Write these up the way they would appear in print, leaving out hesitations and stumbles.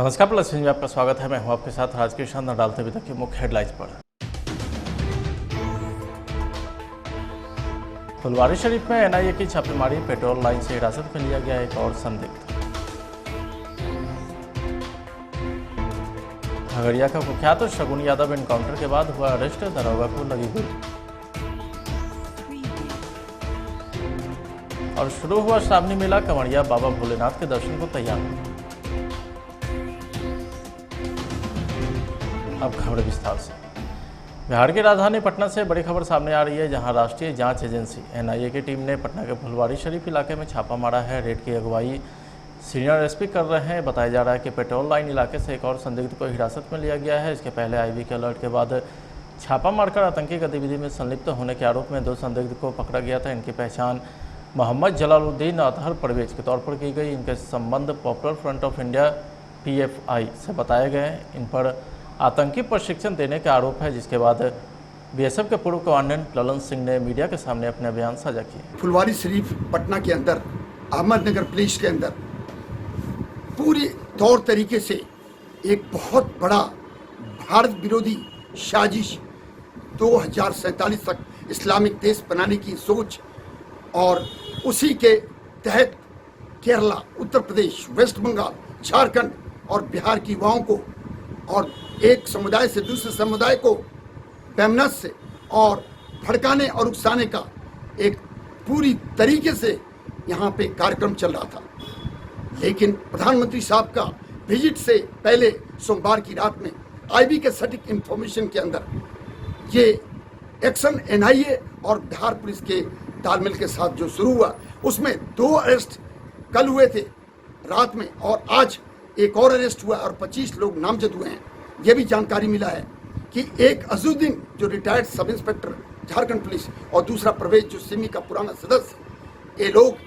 नमस्कार, प्लस में आपका स्वागत है। मैं हूं आपके साथ राजकीय शानदार डालते अभी तक की मुख्य हेडलाइंस पर। फुलवारी शरीफ में एनआईए की छापेमारी, पेट्रोल लाइन से हिरासत में लिया गया एक और संदिग्ध। खगड़िया का कुख्यात शगुन यादव एनकाउंटर के बाद हुआ अरेस्ट, दरोगा को लगी गोली। और शुरू हुआ श्रावणी मेला, कंवरिया बाबा भोलेनाथ के दर्शन को तैयार। अब खबर विस्तार से। बिहार की राजधानी पटना से बड़ी खबर सामने आ रही है, जहां राष्ट्रीय जांच एजेंसी एनआईए की टीम ने पटना के फुलवारी शरीफ इलाके में छापा मारा है। रेड की अगुवाई सीनियर एसपी कर रहे हैं। बताया जा रहा है कि पेट्रोल लाइन इलाके से एक और संदिग्ध को हिरासत में लिया गया है। इसके पहले आईबी के अलर्ट के बाद छापा मारकर आतंकी गतिविधि में संलिप्त होने के आरोप में 2 संदिग्ध को पकड़ा गया था। इनकी पहचान मोहम्मद जलालुद्दीन अतहर परवेज के तौर पर की गई। इनके संबंध popular front of India PFI से बताए गए। इन पर आतंकी प्रशिक्षण देने का आरोप है, जिसके बाद बीएसएफ के पूर्व कमांडेंट ललन सिंह ने मीडिया के सामने अपने बयान साझा किए। फुलवारी शरीफ पटना के अंदर अहमदनगर पुलिस के अंदर पूरी तौर तरीके से एक बहुत बड़ा भारत विरोधी साजिश 2047 तक इस्लामिक देश बनाने की सोच और उसी के तहत केरला, उत्तर प्रदेश, वेस्ट बंगाल, झारखंड और बिहार की युवाओं को और एक समुदाय से दूसरे समुदाय को बेमनस से और भड़काने और उकसाने का एक पूरी तरीके से यहाँ पे कार्यक्रम चल रहा था। लेकिन प्रधानमंत्री साहब का विजिट से पहले सोमवार की रात में आईबी के सटीक इंफॉर्मेशन के अंदर ये एक्शन एनआईए और बिहार पुलिस के तालमेल के साथ जो शुरू हुआ, उसमें 2 अरेस्ट कल हुए थे रात में और आज एक और अरेस्ट हुआ और 25 लोग नामजद हुए हैं। यह भी जानकारी मिला है कि एक अजूद्दीन जो retired sub inspector Jharkhand police और दूसरा परवेज जो सिमी का पुराना सदस्य, ये लोग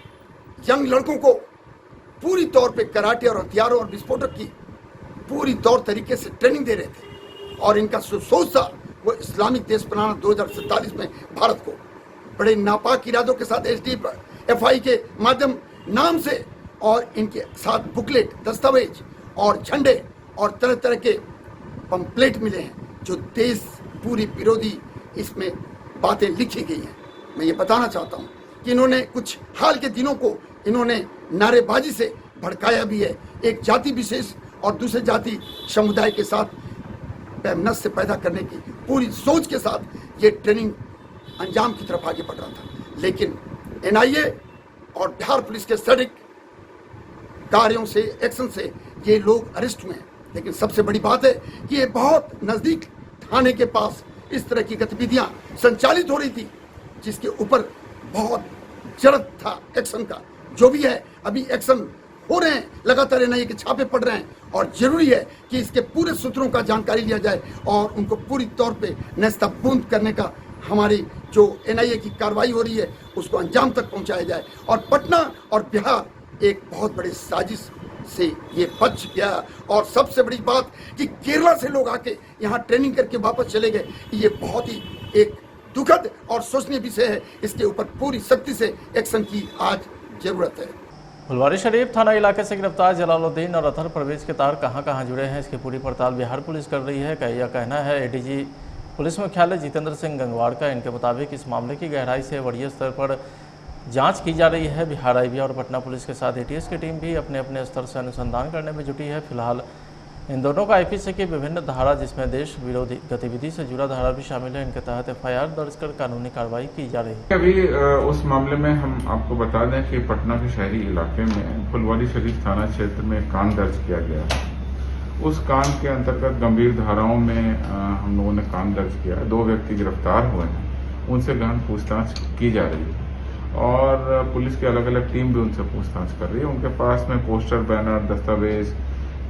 यंग लड़कों को पूरी तौर पे कराटे और हथियारों और विस्फोटक की पूरी तौर तरीके से ट्रेनिंग दे रहे थे और इनका सोच था वो इस्लामिक देश बनाना 2047 में भारत को। बड़े नापाक इरादों के साथ SDFI के माध्यम नाम से और इनके साथ बुकलेट, दस्तावेज और झंडे और तरह तरह के पंपलेट मिले हैं जो देश पूरी विरोधी इसमें बातें लिखी गई हैं। मैं ये बताना चाहता हूँ कि इन्होंने कुछ हाल के दिनों को इन्होंने नारेबाजी से भड़काया भी है। एक जाति विशेष और दूसरे जाति समुदाय के साथ बेमनस से पैदा करने की पूरी सोच के साथ ये ट्रेनिंग अंजाम की तरफ आगे बढ़ रहा था। लेकिन एनआईए और बिहार पुलिस के सटीक कार्यों से, एक्शन से ये लोग अरेस्ट हुए हैं। लेकिन सबसे बड़ी बात है कि ये बहुत नज़दीक थाने के पास इस तरह की गतिविधियां संचालित हो रही थी, जिसके ऊपर बहुत जरूरत था एक्शन का। जो भी है, अभी एक्शन हो रहे हैं, लगातार एनआईए के छापे पड़ रहे हैं और जरूरी है कि इसके पूरे सूत्रों का जानकारी लिया जाए और उनको पूरी तौर पे नेस्तबूंद करने का हमारी जो एनआईए की कार्रवाई हो रही है उसको अंजाम तक पहुंचाया जाए। और पटना और बिहार एक बहुत बड़े साजिश से ये बच गया। और सबसे बड़ी बात कि केरला से लोग आके यहाँ ट्रेनिंग करके वापस चले गए, ये बहुत ही एक दुखद और सोचनीय विषय है। इसके ऊपर पूरी सख्ती से एक्शन की आज जरूरत है। फुलवारी शरीफ थाना इलाके से गिरफ्तार जलालुद्दीन और अतहर परवेज के तार कहां जुड़े हैं, इसकी पूरी पड़ताल बिहार पुलिस कर रही है। यह कहना है ADG पुलिस मुख्यालय जितेंद्र सिंह गंगवार का। इनके मुताबिक इस मामले की गहराई से वरीय स्तर पर जांच की जा रही है। बिहार IB और पटना पुलिस के साथ ATS की टीम भी अपने अपने स्तर से अनुसंधान करने में जुटी है। फिलहाल इन दोनों का IPC की विभिन्न धारा, जिसमें देश विरोधी गतिविधि से जुड़ा धारा भी शामिल है, इनके तहत FIR दर्ज कर कानूनी कार्रवाई की जा रही है। अभी उस मामले में हम आपको बता दें कि पटना के शहरी इलाके में फुलवारी शरीफ थाना क्षेत्र में कांड दर्ज किया गया है। उस कांड के अंतर्गत गंभीर धाराओं में हम लोगों ने कांड दर्ज किया है। 2 व्यक्ति गिरफ्तार हुए हैं, उनसे गहन पूछताछ की जा रही है और पुलिस की अलग अलग टीम भी उनसे पूछताछ कर रही है। उनके पास में पोस्टर, बैनर, दस्तावेज,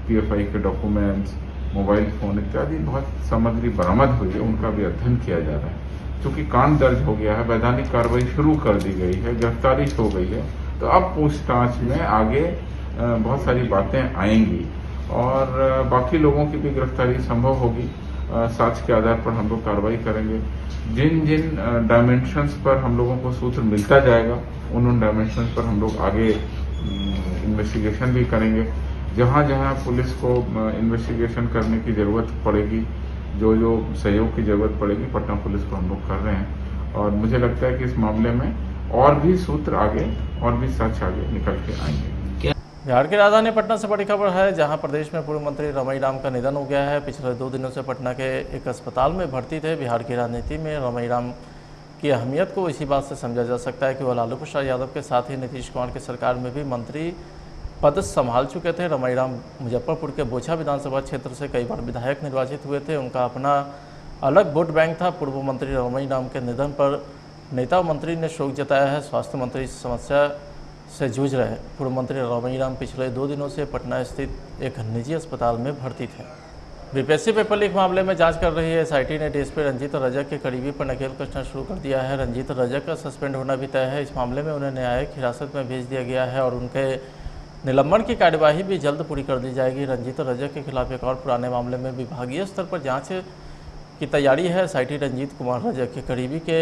PFI के डॉक्यूमेंट्स, मोबाइल फोन इत्यादि बहुत सामग्री बरामद हुई है, उनका भी अध्ययन किया जा रहा है। चूंकि कांड दर्ज हो गया है, वैधानिक कार्रवाई शुरू कर दी गई है, गिरफ्तारी हो गई है, तो अब पूछताछ में आगे बहुत सारी बातें आएंगी और बाकी लोगों की भी गिरफ्तारी संभव होगी। साक्ष्य के आधार पर हम लोग कार्रवाई करेंगे। जिन जिन डायमेंशंस पर हम लोगों को सूत्र मिलता जाएगा, उन डायमेंशंस पर हम लोग आगे इन्वेस्टिगेशन भी करेंगे। जहाँ जहाँ पुलिस को इन्वेस्टिगेशन करने की ज़रूरत पड़ेगी, जो जो सहयोग की ज़रूरत पड़ेगी, पटना पुलिस को हम लोग कर रहे हैं। और मुझे लगता है कि इस मामले में और भी सूत्र आगे और भी सच आगे निकल के आएंगे। बिहार की राजधानी पटना से बड़ी खबर है, जहां प्रदेश में पूर्व मंत्री रमईराम का निधन हो गया है। पिछले 2 दिनों से पटना के एक अस्पताल में भर्ती थे। बिहार की राजनीति में रमईराम की अहमियत को इसी बात से समझा जा सकता है कि वह लालू प्रसाद यादव के साथ ही नीतीश कुमार की सरकार में भी मंत्री पद संभाल चुके थे। रमईराम मुजफ्फरपुर के बोचा विधानसभा क्षेत्र से कई बार विधायक निर्वाचित हुए थे। उनका अपना अलग वोट बैंक था। पूर्व मंत्री रमईराम के निधन पर नेता और मंत्री ने शोक जताया है। स्वास्थ्य मंत्री इस समस्या से जूझ रहे पूर्व मंत्री रमईराम पिछले 2 दिनों से पटना स्थित एक निजी अस्पताल में भर्ती थे। बीपीएससी पेपर लीक मामले में जांच कर रही एसआईटी ने डीएसपी रंजीत रजक के करीबी पर नकेल कसना शुरू कर दिया है। रंजीत रजक का सस्पेंड होना भी तय है। इस मामले में उन्हें न्यायिक हिरासत में भेज दिया गया है और उनके निलंबन की कार्यवाही भी जल्द पूरी कर दी जाएगी। रंजीत रजक के खिलाफ एक और पुराने मामले में विभागीय स्तर पर जाँच की तैयारी है। एसआईटी रंजीत कुमार रजक के करीबी के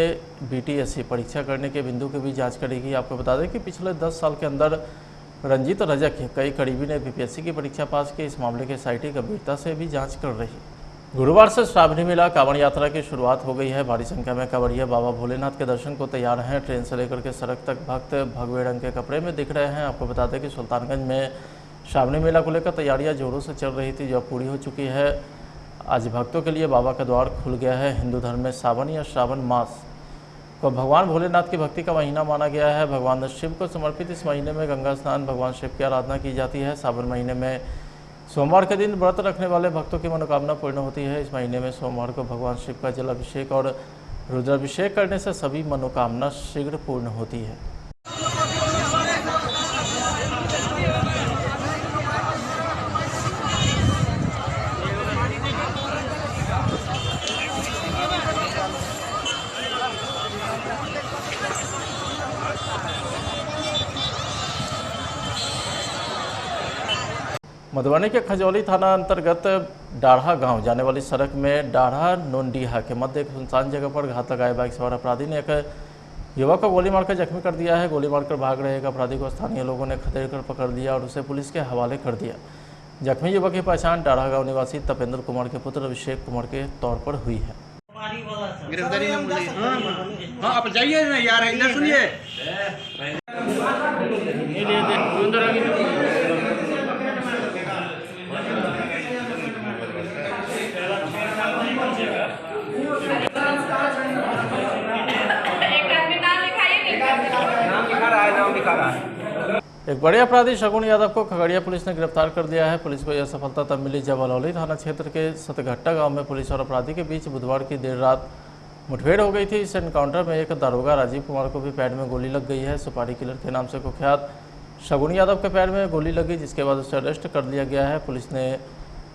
बीटीएससी परीक्षा करने के बिंदु की भी जांच करेगी। आपको बता दें कि पिछले 10 साल के अंदर रंजीत रजक के कई करीबी ने बीपीएससी की परीक्षा पास की। इस मामले की एसआईटी गंभीरता से भी जांच कर रही है। गुरुवार से श्रावणी मेला कांवड़ यात्रा की शुरुआत हो गई है। भारी संख्या में कांवड़िया बाबा भोलेनाथ के दर्शन को तैयार हैं। ट्रेन से लेकर के सड़क तक भक्त भगवे रंग के कपड़े में दिख रहे हैं। आपको बता दें कि सुल्तानगंज में श्रावणी मेला को लेकर तैयारियां जोरों से चल रही थी, जो पूरी हो चुकी है। आज भक्तों के लिए बाबा का द्वार खुल गया है। हिंदू धर्म में सावन या श्रावण मास को भगवान भोलेनाथ की भक्ति का महीना माना गया है। भगवान शिव को समर्पित इस महीने में गंगा स्नान, भगवान शिव की आराधना की जाती है। सावन महीने में सोमवार के दिन व्रत रखने वाले भक्तों की मनोकामना पूर्ण होती है। इस महीने में सोमवार को भगवान शिव का जलाभिषेक और रुद्राभिषेक करने से सभी मनोकामना शीघ्र पूर्ण होती है। मधुबनी के खजौली थाना अंतर्गत डाढ़ा गांव जाने वाली सड़क में डाढ़ा नोनडीहा के मध्य एक सुनसान जगह पर घात लगाए बाइक सवार अपराधी ने एक युवक को गोली मारकर जख्मी कर दिया है। गोली मारकर भाग रहे एक अपराधी को स्थानीय लोगों ने खदेड़ कर पकड़ लिया और उसे पुलिस के हवाले कर दिया। जख्मी युवक की पहचान डाढ़ा गाँव निवासी तपेंद्र कुमार के पुत्र अभिषेक कुमार के तौर पर हुई है। गिरफ्तारी हाँ आप जाइए ना यार, इधर सुनिए। एक बड़े अपराधी शगुन यादव को खगड़िया पुलिस ने गिरफ्तार कर लिया है। पुलिस को यह सफलता तब मिली जब अलौली थाना क्षेत्र के सतघट्टा गांव में पुलिस और अपराधी के बीच बुधवार की देर रात मुठभेड़ हो गई थी। इस एनकाउंटर में एक दारोगा राजीव कुमार को भी पैर में गोली लग गई है। सुपारी किलर के नाम से कुख्यात शगुन यादव के पैर में गोली लगी, जिसके बाद उसे अरेस्ट कर लिया गया है। पुलिस ने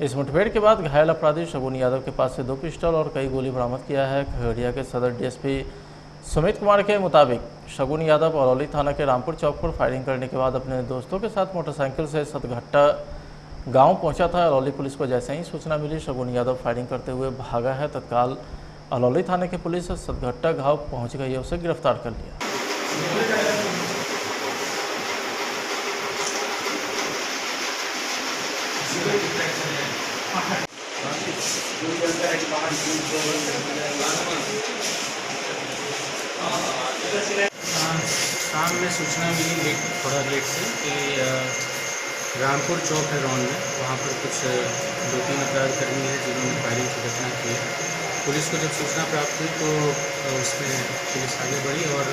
इस मुठभेड़ के बाद घायल अपराधी शगुन यादव के पास से 2 पिस्टल और कई गोली बरामद किया है। खगड़िया के सदर डीएसपी सुमित कुमार के मुताबिक शगुन यादव अलौली थाना के रामपुर चौक पर फायरिंग करने के बाद अपने दोस्तों के साथ मोटरसाइकिल से सतघट्टा गांव पहुंचा था। अलौली पुलिस को जैसे ही सूचना मिली शगुन यादव फायरिंग करते हुए भागा है। तत्काल अलौली थाने की पुलिस सतघट्टा गांव पहुंच गई है, उसे गिरफ्तार कर लिया। शाम में सूचना मिली थोड़ा लेट से कि रामपुर चौक है रॉन में, वहाँ पर कुछ 2-3 अपराधकर्मी हैं जिन्होंने फायरिंग की घटना की है। पुलिस को जब सूचना प्राप्त हुई तो उसमें पुलिस आगे बढ़ी और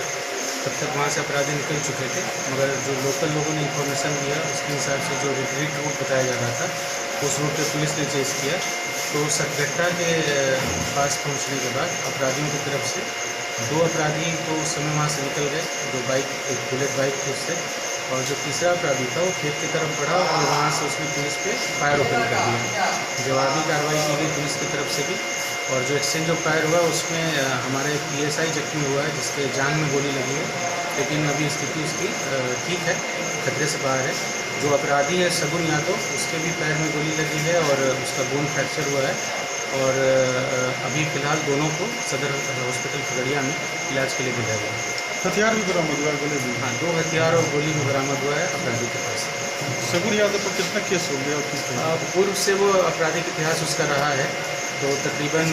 तब तक वहाँ से अपराधी निकल चुके थे, मगर जो लोकल लोगों ने इन्फॉर्मेशन दिया उसके हिसाब से जो रिट्रीट रूट बताया जा रहा था उस रूट पर पुलिस ने चेस किया। तो सतघट्टा के पास पहुँचने के बाद अपराधियों की तरफ से 2 अपराधी तो उस समय वहाँ से निकल गए, जो एक बुलेट बाइक थी उससे, और जो तीसरा अपराधी था वो खेत की तरफ बढ़ा और वहाँ से उसने पुलिस पे फायर ओपन कर दिया। जवाबी कार्रवाई की गई पुलिस की तरफ से भी, और जो एक्सचेंज ऑफ फायर हुआ उसमें हमारे PSI जख्मी हुआ है, जिसके जान में गोली लगी है, लेकिन अभी स्थिति उसकी ठीक है, खतरे से बाहर है। जो अपराधी है शगुन यादव, उसके भी पैर में गोली लगी है और उसका बोन फ्रैक्चर हुआ है, और अभी फ़िलहाल दोनों को सदर हॉस्पिटल खगड़िया में इलाज के लिए भेजा गया है। हथियार भी बरामद हुआ है, गोली भी। हाँ, 2 हथियार और गोली भी बरामद हुआ है अपराधी के पास। सबूर यादव पर कितना केस हो गया और किस तरह? पूर्व से वो आपराधिक इतिहास उसका रहा है, तो तकरीबन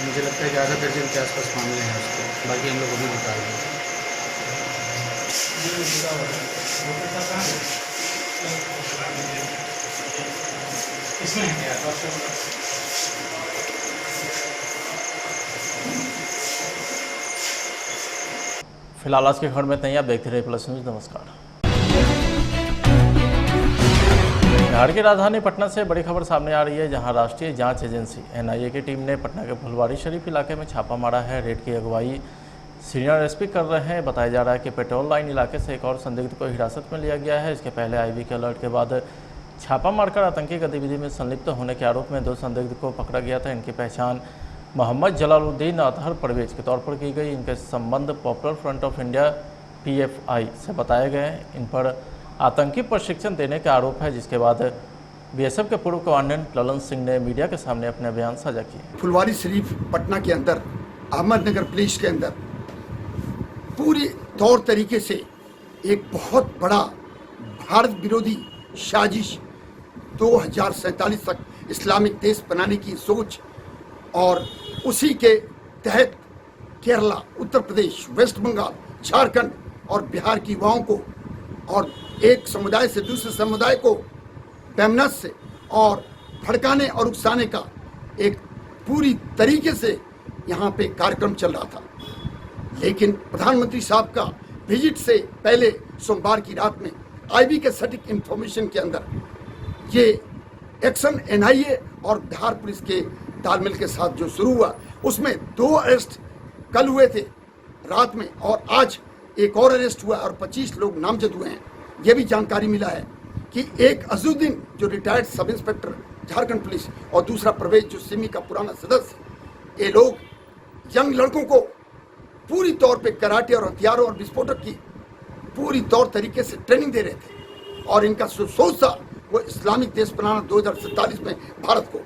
मुझे लगता है कि आधा दर्जन के आसपास मामले हैं उसके, बाकी हम लोग अभी निकाल रहे हैं। फिलहाल आज के खबर में इतना ही। आप देखते रहिए प्लस न्यूज। नमस्कार। बिहार की राजधानी पटना से बड़ी खबर सामने आ रही है, जहां राष्ट्रीय जांच एजेंसी एनआईए की टीम ने पटना के फुलवारी शरीफ इलाके में छापा मारा है। रेड की अगुवाई सीनियर एसपी कर रहे हैं। बताया जा रहा है कि पेट्रोल लाइन इलाके से एक और संदिग्ध को हिरासत में लिया गया है। इसके पहले आईबी के अलर्ट के बाद छापा मारकर आतंकी गतिविधि में संलिप्त होने के आरोप में 2 संदिग्ध को पकड़ा गया था। इनकी पहचान मोहम्मद जलालुद्दीन अतहर परवेज के तौर पर की गई। इनके संबंध popular front of India PFI से बताए गए। इन पर आतंकी प्रशिक्षण देने का आरोप है, जिसके बाद BSF के पूर्व कमांडेंट ललन सिंह ने मीडिया के सामने अपने बयान साझा किए। फुलवारी शरीफ पटना के अंदर अहमदनगर पुलिस के अंदर पूरी तौर तरीके से एक बहुत बड़ा भारत विरोधी साजिश 2047 तक इस्लामिक देश बनाने की सोच और उसी के तहत केरला, उत्तर प्रदेश, वेस्ट बंगाल, झारखंड और बिहार की युवाओं को और एक समुदाय से दूसरे समुदाय को बेमनस से और भड़काने और उकसाने का एक पूरी तरीके से यहाँ पे कार्यक्रम चल रहा था। लेकिन प्रधानमंत्री साहब का विजिट से पहले सोमवार की रात में आईबी के सटीक इंफॉर्मेशन के अंदर ये एक्शन एनआईए और बिहार पुलिस के तालमेल के साथ जो शुरू हुआ, उसमें 2 अरेस्ट कल हुए थे रात में और आज एक और अरेस्ट हुआ और 25 लोग नामजद हुए हैं। यह भी जानकारी मिला है कि एक अजुद्दीन जो retired sub inspector Jharkhand police और दूसरा प्रवेश जो सिमी का पुराना सदस्य, ये लोग यंग लड़कों को पूरी तौर पे कराटे और हथियारों और विस्फोटक की पूरी तौर तरीके से ट्रेनिंग दे रहे थे और इनका सोच था वो इस्लामिक देश बनाना 2047 में भारत को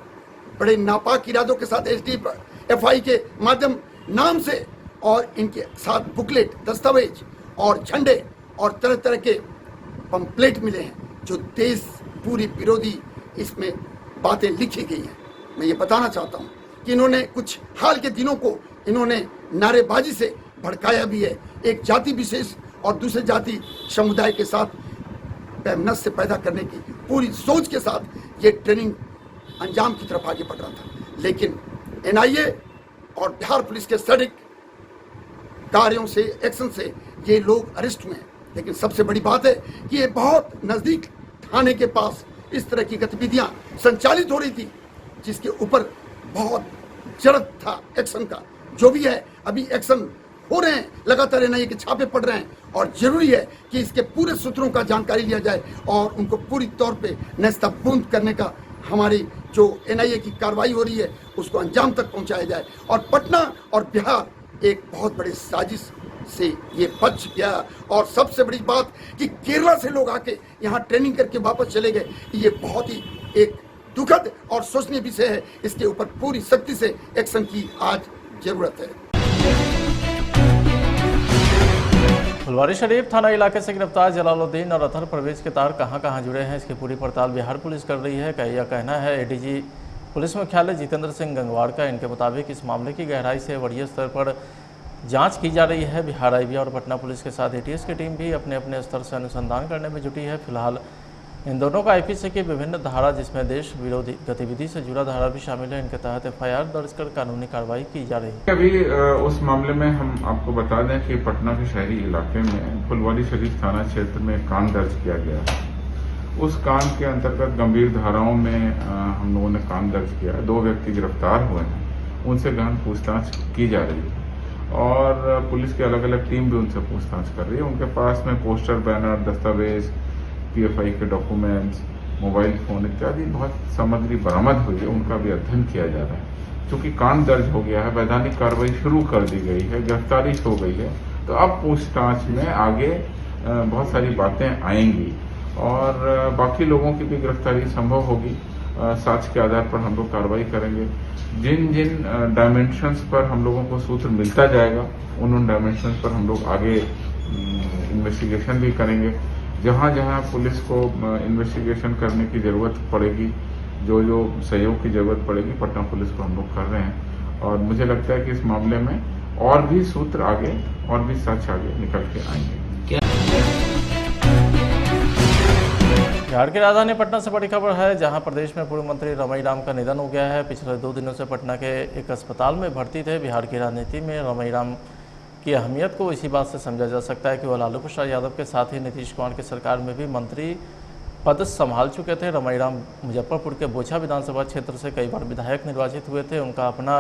बड़े नापाक इरादों के साथ SDFI के माध्यम नाम से और इनके साथ बुकलेट, दस्तावेज और झंडे और तरह तरह के पंपलेट मिले हैं जो देश पूरी विरोधी इसमें बातें लिखी गई हैं। मैं ये बताना चाहता हूँ कि इन्होंने कुछ हाल के दिनों को इन्होंने नारेबाजी से भड़काया भी है। एक जाति विशेष और दूसरे जाति समुदाय के साथ बेमनस से पैदा करने की पूरी सोच के साथ ये ट्रेनिंग अंजाम की तरफ आगे बढ़ रहा था। लेकिन एनआईए और बिहार पुलिस के सटीक कार्यों से, एक्शन से ये लोग अरेस्ट हुए हैं। लेकिन सबसे बड़ी बात है कि ये बहुत नज़दीक थाने के पास इस तरह की गतिविधियां संचालित हो रही थी, जिसके ऊपर बहुत जरूरत था एक्शन का। जो भी है अभी एक्शन हो रहे हैं, लगातार एनआईए के छापे पड़ रहे हैं और जरूरी है कि इसके पूरे सूत्रों का जानकारी लिया जाए और उनको पूरी तौर पे नेस्तनाबूद करने का हमारी जो एनआईए की कार्रवाई हो रही है उसको अंजाम तक पहुंचाया जाए। और पटना और बिहार एक बहुत बड़े साजिश से ये बच गया। और सबसे बड़ी बात कि केरला से लोग आके यहाँ ट्रेनिंग करके वापस चले गए, ये बहुत ही एक दुखद और सोचनीय विषय है। इसके ऊपर पूरी सख्ती से एक्शन की आज जरूरत है। फुलवारी शरीफ थाना इलाके से गिरफ्तार जलालुद्दीन और अतहर परवेज के तार कहां जुड़े हैं, इसकी पूरी पड़ताल बिहार पुलिस कर रही है। यह कहना है ADG पुलिस मुख्यालय जितेंद्र सिंह गंगवार का। इनके मुताबिक इस मामले की गहराई से वरीय स्तर पर जांच की जा रही है। बिहार IB और पटना पुलिस के साथ ATS की टीम भी अपने अपने स्तर से अनुसंधान करने में जुटी है। फिलहाल इन दोनों का IPC की विभिन्न धारा, जिसमें देश विरोधी गतिविधि से जुड़ा धारा भी शामिल है, इनके तहत FIR दर्ज कर कानूनी कार्रवाई की जा रही है। अभी उस मामले में हम आपको बता दें कि पटना के शहरी इलाके में फुलवारी शरीफ थाना क्षेत्र में कांड दर्ज किया गया है। उस कांड के अंतर्गत गंभीर धाराओं में हम लोगों ने कांड दर्ज किया है। 2 व्यक्ति गिरफ्तार हुए हैं, उनसे गहन पूछताछ की जा रही है और पुलिस की अलग अलग टीम भी उनसे पूछताछ कर रही है। उनके पास में पोस्टर, बैनर, दस्तावेज, PFI के डॉक्यूमेंट्स, मोबाइल फोन इत्यादि बहुत सामग्री बरामद हुई है, उनका भी अध्ययन किया जा रहा है। चूंकि कांड दर्ज हो गया है, वैधानिक कार्रवाई शुरू कर दी गई है, गिरफ्तारी हो गई है, तो अब पूछताछ में आगे बहुत सारी बातें आएंगी और बाकी लोगों की भी गिरफ्तारी संभव होगी। साक्ष्य के आधार पर हम लोग कार्रवाई करेंगे। जिन जिन डायमेंशंस पर हम लोगों को सूत्र मिलता जाएगा उन डायमेंशंस पर हम लोग आगे इन्वेस्टिगेशन भी करेंगे। जहां जहां पुलिस को इन्वेस्टिगेशन करने की ज़रूरत पड़ेगी, जो जो सहयोग की ज़रूरत पड़ेगी, पटना पुलिस को हम लोग कर रहे हैं। और मुझे लगता है कि इस मामले में और भी सूत्र आगे और भी साक्ष्य आगे निकल के आएंगे। बिहार की राजधानी पटना से बड़ी खबर है, जहां प्रदेश में पूर्व मंत्री रमईराम का निधन हो गया है। पिछले 2 दिनों से पटना के एक अस्पताल में भर्ती थे। बिहार की राजनीति में रमईराम की अहमियत को इसी बात से समझा जा सकता है कि वह लालू प्रसाद यादव के साथ ही नीतीश कुमार की सरकार में भी मंत्री पद संभाल चुके थे। रमईराम मुजफ्फरपुर के बोछा विधानसभा क्षेत्र से कई बार विधायक निर्वाचित हुए थे। उनका अपना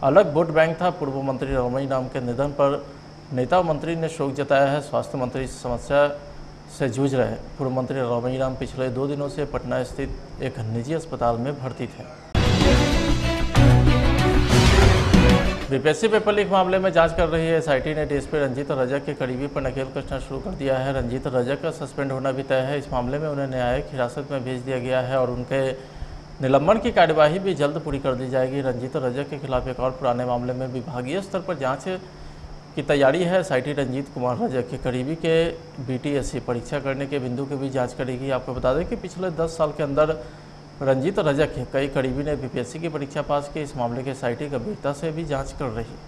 अलग वोट बैंक था। पूर्व मंत्री रमईराम के निधन पर नेता मंत्री ने शोक जताया है। स्वास्थ्य मंत्री समस्या से जूझ रहे पूर्व मंत्री रमईराम पिछले 2 दिनों से पटना स्थित एक निजी अस्पताल में भर्ती थे। बीपीएससी पेपर लीक मामले में जांच कर रही है एसआईटी ने डीएसपी रंजीत रजक के करीबी पर नकेल कसना शुरू कर दिया है। रंजीत रजक का सस्पेंड होना भी तय है। इस मामले में उन्हें न्यायिक हिरासत में भेज दिया गया है और उनके निलंबन की कार्यवाही भी जल्द पूरी कर दी जाएगी। रंजीत रजक के खिलाफ एक और पुराने मामले में विभागीय स्तर पर जांच की तैयारी है। एसआईटी रंजीत कुमार रजक के करीबी के बीटीएससी परीक्षा करने के बिंदु की भी जांच करेगी। आपको बता दें कि पिछले 10 साल के अंदर रंजीत रजक के कई करीबी ने बीपीएससी की परीक्षा पास की। इस मामले के एसआईटी गंभीरता से भी जांच कर रही है।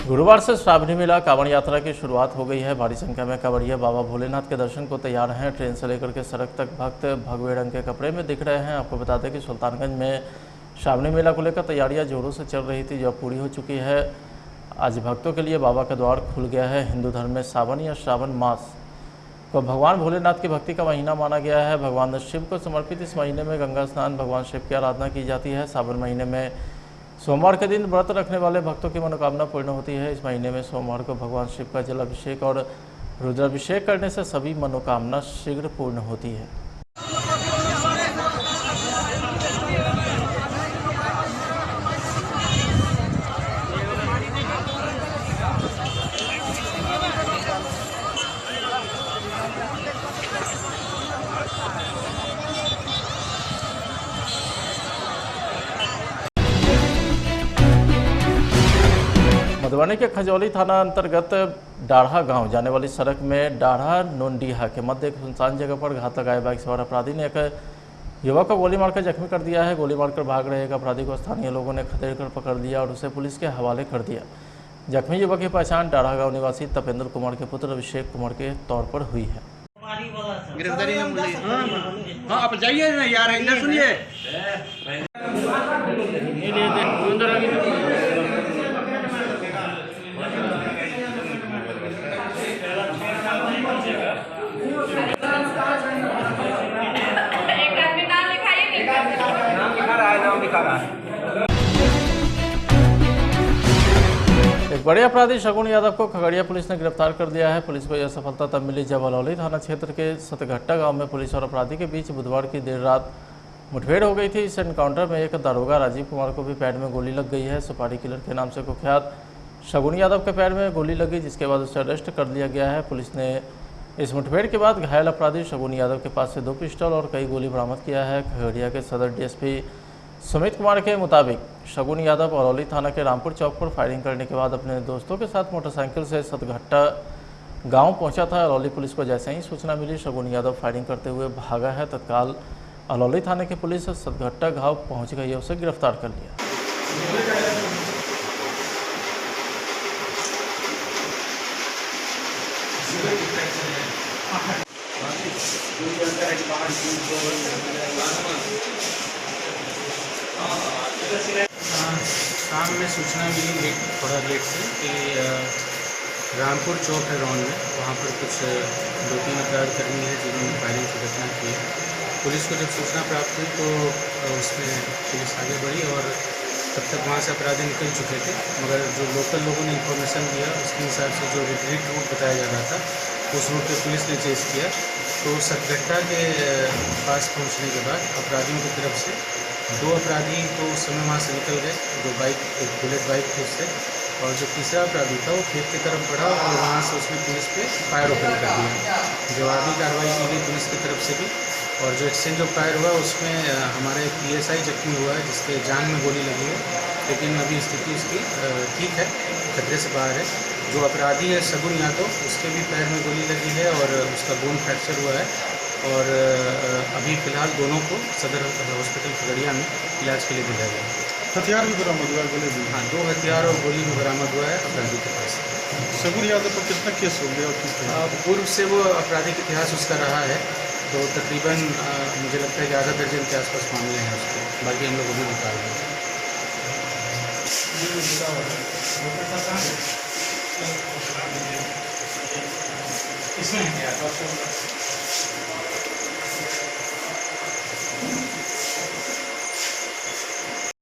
गुरुवार से श्रावणी मेला कांवड़ यात्रा की शुरुआत हो गई है। भारी संख्या में कांवड़िया बाबा भोलेनाथ के दर्शन को तैयार हैं। ट्रेन से लेकर के सड़क तक भक्त भगवे रंग के कपड़े में दिख रहे हैं। आपको बता दें कि सुल्तानगंज में श्रावणी मेला को लेकर तैयारियां जोरों से चल रही थी, जो पूरी हो चुकी है। आज भक्तों के लिए बाबा का द्वार खुल गया है। हिंदू धर्म में सावन या श्रावण मास को भगवान भोलेनाथ की भक्ति का महीना माना गया है। भगवान शिव को समर्पित इस महीने में गंगा स्नान, भगवान शिव की आराधना की जाती है। सावन महीने में सोमवार के दिन व्रत रखने वाले भक्तों की मनोकामना पूर्ण होती है। इस महीने में सोमवार को भगवान शिव का जलाभिषेक और रुद्राभिषेक करने से सभी मनोकामना शीघ्र पूर्ण होती है। मधुबनी के खजौली थाना अंतर्गत डाढ़ा गांव जाने वाली सड़क में डाढ़ा नोनडीहा के मध्य एक सुनसान जगह पर घात लगाए बाइक सवार अपराधी ने एक युवक को गोली मारकर जख्मी कर दिया है। गोली मारकर भाग रहे एक अपराधी को स्थानीय लोगों ने खदेड़ कर पकड़ लिया और उसे पुलिस के हवाले कर दिया। जख्मी युवक की पहचान डाढ़ा गाँव निवासी तपेंद्र कुमार के पुत्र अभिषेक कुमार के तौर पर हुई है। गिरफ्तारी न मिली। हाँ आप जाइए ना यार, इधर सुनिए। एक बड़े अपराधी शगुन यादव को खगड़िया पुलिस ने गिरफ्तार कर दिया है। पुलिस को यह सफलता तब मिली जब अलौली थाना क्षेत्र के सतघट्टा गांव में पुलिस और अपराधी के बीच बुधवार की देर रात मुठभेड़ हो गई थी। इस एनकाउंटर में एक दारोगा राजीव कुमार को भी पैर में गोली लग गई है। सुपारी किलर के नाम से कुख्यात शगुन यादव के पैर में गोली लगी, जिसके बाद उसे अरेस्ट कर लिया गया है। पुलिस ने इस मुठभेड़ के बाद घायल अपराधी शगुन यादव के पास से 2 पिस्टल और कई गोली बरामद किया है। खगड़िया के सदर डीएसपी सुमित कुमार के मुताबिक शगुन यादव अलौली थाना के रामपुर चौक पर फायरिंग करने के बाद अपने दोस्तों के साथ मोटरसाइकिल से सतघट्टा गांव पहुंचा था। अलौली पुलिस को जैसे ही सूचना मिली शगुन यादव फायरिंग करते हुए भागा है। तत्काल अलौली थाने की पुलिस सतघट्टा गांव पहुंच गई है, उसे गिरफ्तार कर लिया। शाम में सूचना मिली थोड़ा लेट से कि रामपुर चौक है रॉन में, वहाँ पर कुछ 2-3 अपराध कर्मी है जिन्होंने फायरिंग की घटना की है। पुलिस को जब सूचना प्राप्त हुई तो उसमें पुलिस आगे बढ़ी और तब तक वहाँ से अपराधी निकल चुके थे, मगर जो लोकल लोगों ने इन्फॉर्मेशन दिया उसके हिसाब से जो रिट्रीट रूट बताया जा रहा था उस रूट पे पुलिस ने चेस किया। तो सतघट्टा के पास पहुँचने के बाद अपराधियों की तरफ से 2 अपराधी तो उस समय वहाँ से निकल गए, जो एक बुलेट बाइक थी उससे, और जो तीसरा अपराधी था वो खेत की तरफ बढ़ा और वहाँ से उसने पुलिस पे फायर ओपन कर दिया। जवाबी कार्रवाई की गई पुलिस की तरफ से भी और जो एक्सचेंज ऑफ फायर हुआ उसमें हमारा एक PSI जख्मी हुआ है जिसके जान में गोली लगी है, लेकिन अभी स्थिति उसकी ठीक है, खतरे से बाहर है। जो अपराधी है सगुन यादव, उसके भी पैर में गोली लगी है और उसका बोन फ्रैक्चर हुआ है और अभी फ़िलहाल दोनों को सदर हॉस्पिटल खगड़िया में इलाज के लिए भेजा गया है। हथियार भी बरामद हुआ, गोली भी। हाँ, 2 हथियार और गोली भी बरामद हुआ है अपराधी के पास। सगुन यादव पर कितना केस हो गया और किस तरह? पूर्व से वो आपराधिक इतिहास उसका रहा है, तो तकरीबन मुझे लगता है कि आधा दर्जन के आसपास मामले हैं उसके, बाकी हम लोग अभी निकाल रहे हैं। इसमें